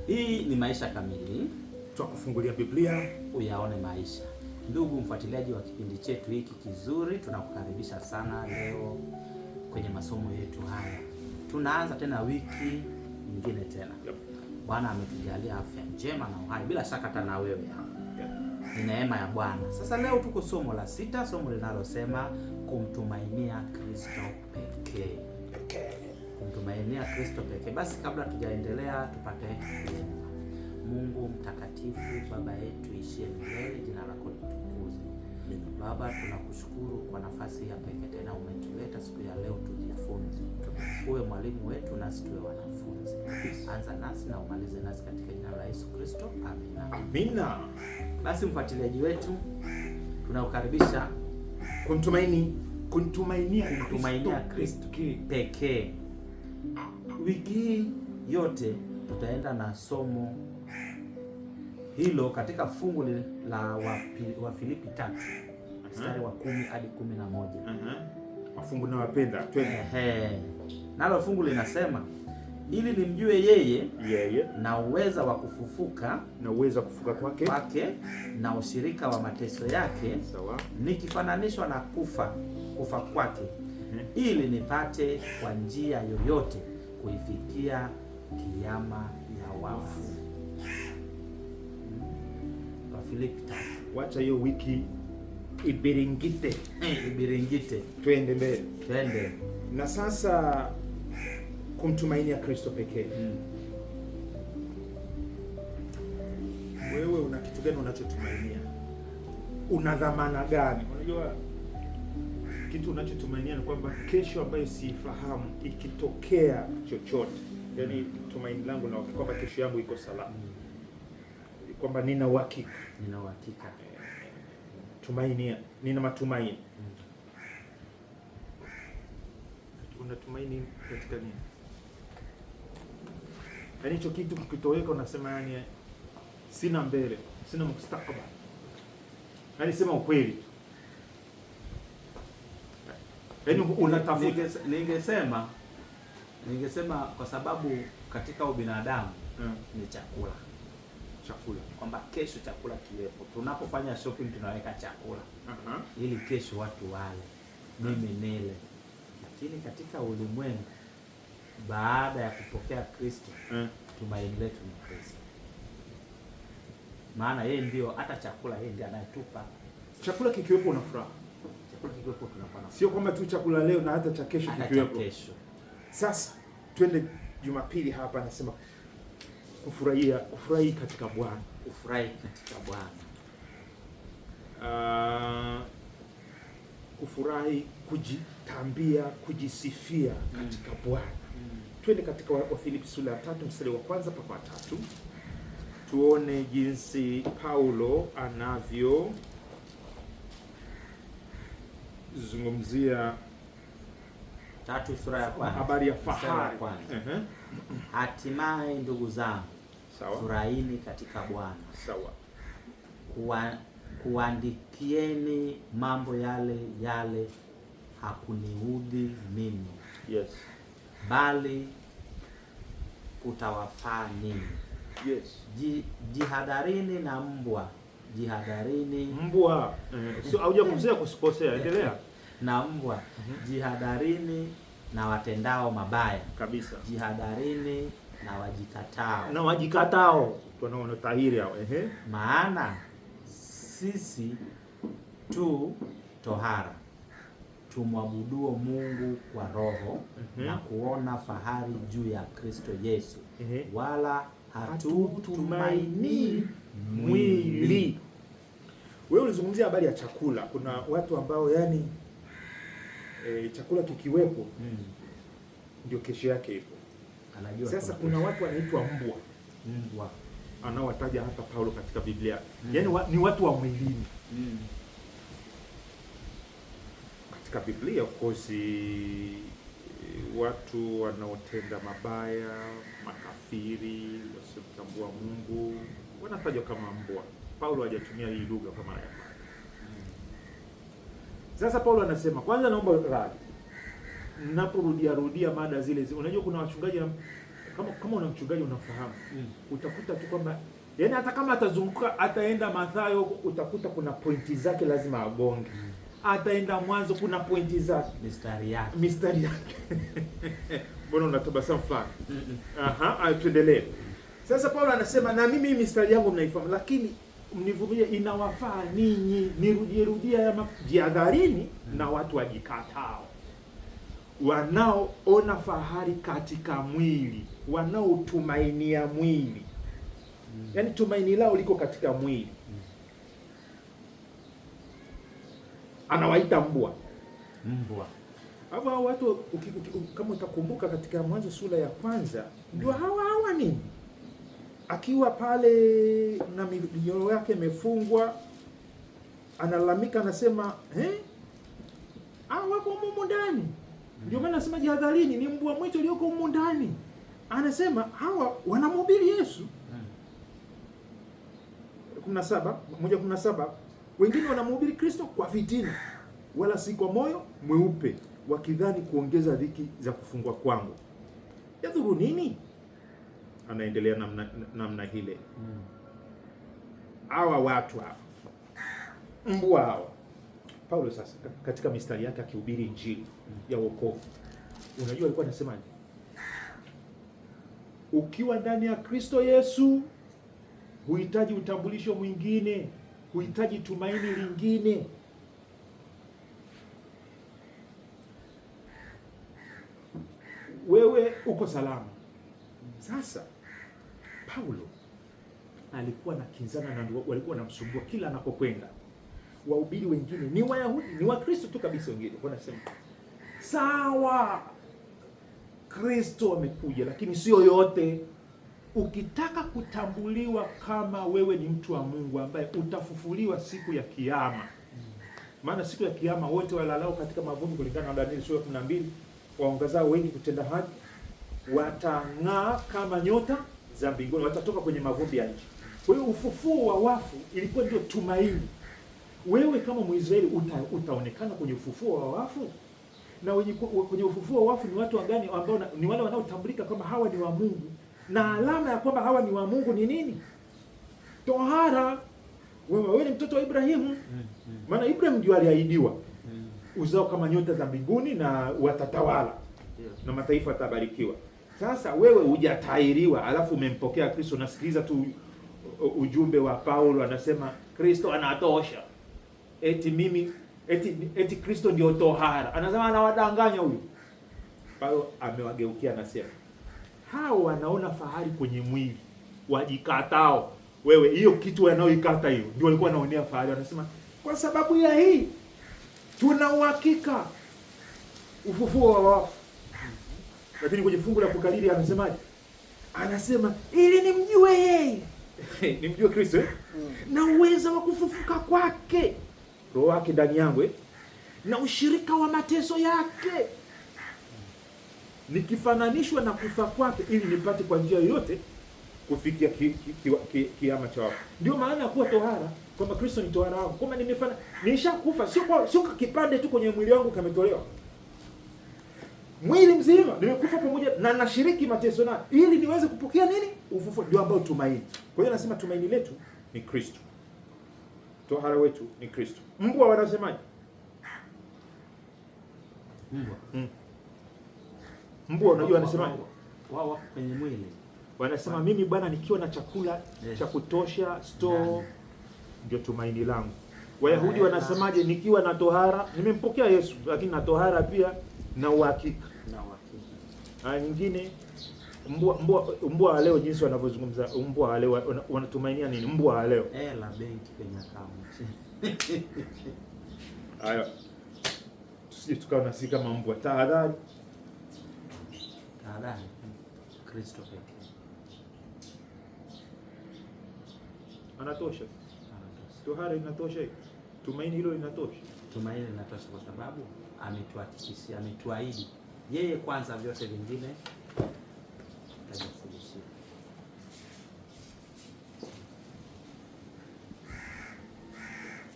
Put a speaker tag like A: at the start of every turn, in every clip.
A: Hii ni Maisha Kamili,
B: twakufungulia Biblia
A: uyaone maisha. Ndugu mfuatiliaji wa kipindi chetu hiki kizuri, tunakukaribisha sana leo kwenye masomo yetu haya. Tunaanza tena wiki nyingine tena. Bwana ametujalia afya njema na uhai, bila shaka hata na wewe hapa. Ni neema ya Bwana. Sasa leo tuko somo la 6, somo linalosema kumtumainia Kristo pekee. Kumtumainia Kristo pekee. Basi kabla tujaendelea, tupate kuomba. Mungu mtakatifu, Baba yetu ishie milele, jina lako litukuzwe. Baba, tunakushukuru kwa nafasi ya pekee tena umetuleta siku ya leo tujifunze. Uwe mwalimu wetu nasi tuwe wanafunzi. Anza nasi na umalize nasi katika jina la Yesu Kristo. Amina.
B: Amina.
A: Basi mfuatiliaji wetu, tunakukaribisha kumtumainia Kristo pekee. Wiki hii yote tutaenda na somo hilo katika fungu la Wafilipi 3 mstari wa 10 hadi 11.
B: Mafungu nawapenda. Twende.
A: Nalo fungu linasema, ili nimjue yeye na uweza wa kufufuka kwake na ushirika wa mateso yake, nikifananishwa na kufa kwake, ili nipate kwa njia yoyote kuifikia kiama ya wafu. Wafilipi 3.
B: Wacha hiyo wiki ibiringite.
A: Twende.
B: Na sasa kumtumainia Kristo pekee. Wewe una kitu gani unachotumainia? Una dhamana gani? Unajua kitu unachotumainia ni kwamba kesho ambayo siifahamu ikitokea chochote, yaani tumaini langu na kwamba kesho yangu iko salama, kwamba nina uhakika. Nina matumaini. Unatumaini katika nini? Yaani hicho kitu kikitoweka unasema yani sina mbele, sina mustakabali. Yaani sema ukweli tu. Yaani unatafuta.
A: Ningesema kwa sababu katika ubinadamu ni chakula. Kwamba kesho chakula kiwepo. Tunapofanya shopping tunaweka chakula. Ili kesho watu wale, mimi nile. Lakini katika ulimwengu baada ya kupokea Kristo, tumaini letu ni Kristo. Maana yeye ndio hata chakula, yeye ndiye anayetupa.
B: Chakula kikiwepo una furaha.
A: Chakula kikiwepo tunapata.
B: Sio kwamba tu chakula leo na hata cha kesho kikiwepo. Sasa twende Jumapili hapa, anasema kufurahi katika Bwana. Kufurahi, kujitambia, kujisifia katika Bwana. Twende katika Wafilipi sura ya 3 mstari wa 1 mpaka 3. Tuone jinsi Paulo anavyo zungumzia
A: 3 sura ya 1
B: habari ya fahari.
A: Hatimaye ndugu zangu, furahini katika Bwana. Kuandikieni mambo yale hakuniudhi mimi. Bali kutawafaa ninyi. Jihadharini na mbwa.
B: Sio haujakosea kusikosea, endelea.
A: Na mbwa. Jihadharini na watendao mabaya
B: kabisa.
A: Jihadharini na wajikatao.
B: Tunaona tahiri hao.
A: Maana sisi tu tohara tumwabuduo Mungu kwa roho na kuona fahari juu ya Kristo Yesu, wala hatutumaini mwili.
B: Wewe ulizungumzia habari ya chakula. Kuna watu ambao yani chakula kikiwepo ndio kesho yake ipo. Sasa kuna watu wanaitwa mbwa. Anawataja hapa Paulo katika Biblia. Yaani ni watu wa mwilini. Katika Biblia of course watu wanaotenda mabaya, makafiri, wasiomtambua Mungu wanatajwa kama mbwa. Paulo hajatumia hii lugha kama ya kwanza. Sasa Paulo anasema, kwanza naomba radhi ninaporudia mada zile. Unajua kuna wachungaji kama una mchungaji unafahamu, utakuta tu kwamba yaani hata kama atazunguka, ataenda Mathayo, utakuta kuna pointi zake lazima agonge. Ataenda Mwanzo, kuna pointi zake, mistari yake. Mbona unatabasamu fulani? Tuendelee. Sasa Paulo anasema na mimi mistari yangu mnaifahamu, lakini mnivumilie, inawafaa ninyi nirudia jihadharini na watu wajikatao, wanaoona fahari katika mwili, wanaotumainia mwili. Yaani tumaini lao liko katika mwili. Anawaita mbwa. Hawa watu kama utakumbuka katika Mwanzo sura ya kwanza, ndio hawa nini? Akiwa pale na minyororo yake imefungwa, analalamika, anasema wako humu ndani. Ndio maana anasema jihadharini, ni mbwa mwitu ulioko humu ndani. Anasema hawa wanamhubiri Yesu. 17 wengine wanamhubiri Kristo kwa fitina, wala si kwa moyo mweupe, wakidhani kuongeza dhiki za kufungwa kwangu. Yadhuru nini? Anaendelea namna hile. Hawa watu hawa, mbwa hawa. Paulo sasa katika mistari yake akihubiri injili ya wokovu, unajua alikuwa anasemaje? Ukiwa ndani ya Kristo Yesu, huhitaji utambulisho mwingine, huhitaji tumaini lingine. Wewe uko salama. Sasa Paulo alikuwa anakinzana na walikuwa wanamsumbua kila anapokwenda. Wahubiri wengine ni Wayahudi, ni Wakristo tu kabisa, wengine wanasema sawa, Kristo amekuja, lakini sio yote. Ukitaka kutambuliwa kama wewe ni mtu wa Mungu ambaye utafufuliwa siku ya kiyama, maana siku ya kiyama wote walalao katika mavumbi, kulingana na Danieli sura 12, waongezao wengi kutenda haki watang'aa kama nyota za mbinguni, watatoka kwenye mavumbi ya nchi. Kwa hiyo ufufuo wa wafu ilikuwa ndio tumaini. Wewe kama Mwisraeli utaonekana kwenye ufufuo wa wafu, na kwenye ufufuo wa wafu ni watu gani? Ambao ni wale wanaotambulika kama hawa ni wa Mungu. Na alama ya kwamba hawa ni wa Mungu ni nini? Tohara. Wewe ni mtoto wa Ibrahimu. Maana Ibrahim ndio aliahidiwa uzao kama nyota za mbinguni na watatawala na mataifa yatabarikiwa. Sasa wewe hujatahiriwa, alafu umempokea Kristo. Nasikiliza tu ujumbe wa Paulo, anasema Kristo anatosha. Eti Kristo ndio tohara. Anasema anawadanganya huyu. Paulo amewageukia, anasema hao wanaona fahari kwenye mwili, wajikatao. Wewe hiyo kitu wanaoikata hiyo ndio walikuwa wanaonea fahari. Wanasema kwa sababu ya hii tuna uhakika ufufuo wa wafu. Lakini kwenye fungu la kukariri anasemaje? Anasema ili nimjue yeye. Nimjue Kristo na uwezo wa kufufuka kwake, roho yake ndani yangu na ushirika wa mateso yake, nikifananishwa na kufa kwake, ili nipate kwa njia yoyote kufikia kiama cha wafu. Ndio maana ya kuwa tohara, kwamba Kristo ni tohara wangu, kwamba nishakufa, sio kipande tu kwenye mwili wangu kametolewa. Mwili mzima nimekufa pamoja na nashiriki mateso na, ili niweze kupokea nini? Ufufuo. Ndio ambao tumaini. Kwa hiyo nasema tumaini letu ni Kristo. Tohara wetu ni Kristo. Mbwa wanasemaje? Mbwa unajua wanasemaje?
A: Wao kwenye mwili.
B: Wanasema mimi bwana, nikiwa na chakula cha kutosha store, ndio tumaini langu. Wayahudi wanasemaje? Nikiwa na tohara, nimempokea Yesu, lakini na tohara pia na uhakika. Nyingine mbwa wa leo, jinsi wanavyozungumza mbwa wa leo, wanatumainia nini mbwa wa leo?
A: La benki kwenye account.
B: Haya, tusije tukawa nasi kama mbwa. Tahadhari.
A: Kristo pekee
B: anatosha. Tohara inatosha. Tumaini hilo linatosha.
A: Tumaini linatosha kwa sababu ametuhakikishia, ametuahidi yeye kwanza, vyote vingine tajasuluhishia.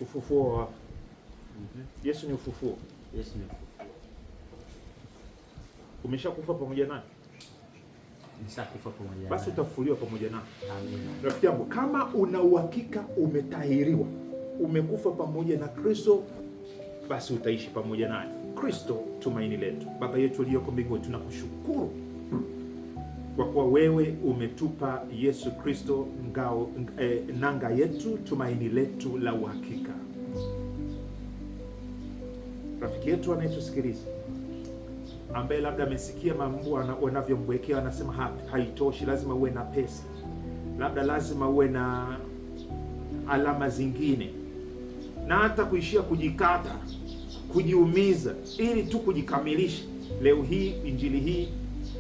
B: Ufufuo wa wafu. Yesu ni ufufuo.
A: Yesu ni ufufuo.
B: Umeshakufa pamoja naye.
A: nishakufa pamoja naye,
B: basi utafufuliwa pamoja naye.
A: Amina.
B: Rafiki yangu, kama una uhakika umetahiriwa, umekufa pamoja na Kristo, basi utaishi pamoja naye. Kristo tumaini letu. Baba yetu aliyoko mbinguni, tunakushukuru kwa kuwa wewe umetupa Yesu Kristo nanga yetu, tumaini letu la uhakika. Rafiki yetu anayetusikiliza, ambaye labda amesikia mambo wanavyomwekea, anasema haitoshi, lazima uwe na pesa, labda lazima uwe na alama zingine, na hata kuishia kujikata, kujiumiza ili tu kujikamilisha. Leo hii injili hii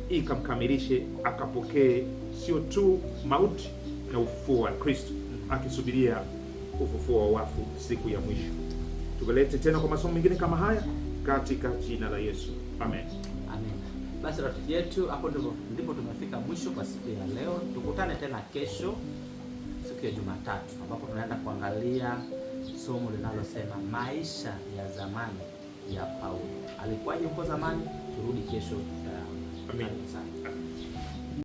B: ikamkamilishe, akapokee sio tu mauti na ufufuo wa Kristo, akisubiria ufufuo wa wafu siku ya mwisho. Tuvelete tena kwa masomo mengine kama haya katika jina la Yesu. Amen.
A: Amen. Basi rafiki yetu, hapo ndipo tumefika mwisho kwa siku ya leo. Tukutane tena kesho siku ya Jumatatu, ambapo tunaenda kuangalia somo linalosema maisha ya zamani ya Paulo. Alikuwaje huko zamani? Turudi kesho.
B: Amen.